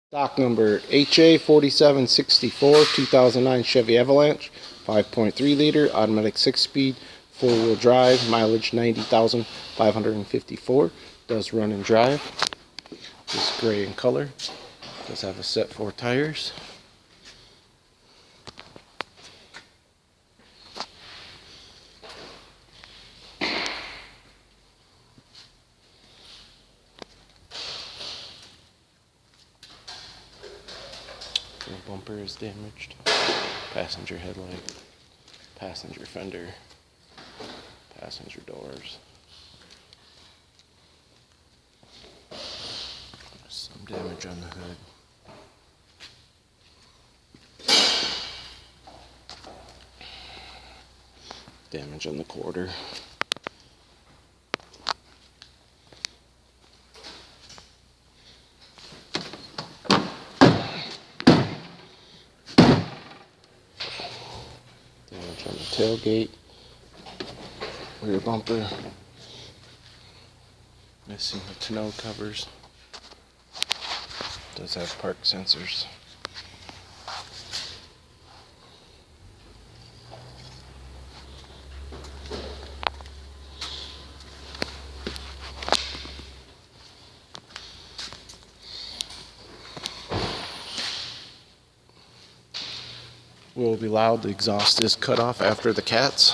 Stock number HA4764 2009 Chevy Avalanche, 5.3 liter, automatic 6-speed, 4-wheel drive, mileage 90,554. Does run and drive. This gray in color. Does have a set 4 tires. The bumper is damaged. Passenger headlight, passenger fender, passenger doors. Some damage on the hood. Damage on the quarter. Damage on the tailgate, rear bumper, missing the tonneau covers. Does have park sensors. Will be loud. The exhaust is cut off after the cats.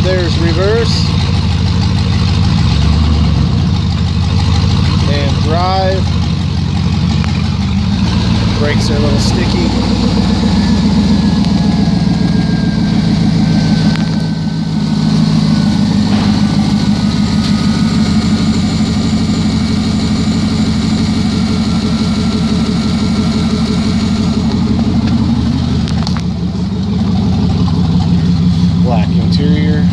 There's reverse and drive. Brakes are a little sticky. Black interior.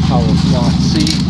Hollow cloth seat.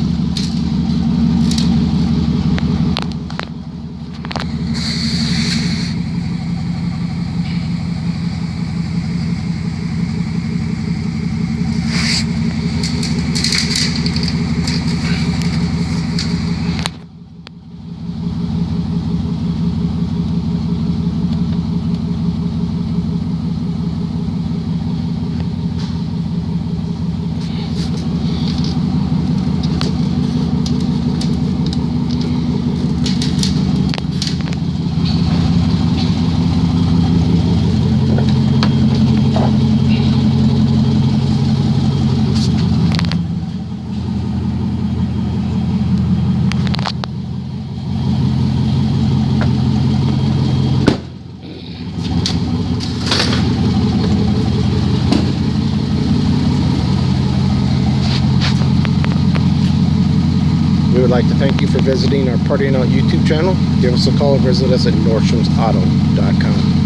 We would like to thank you for visiting our Partying Out YouTube channel. Give us a call or visit us at nordstroms auto.com.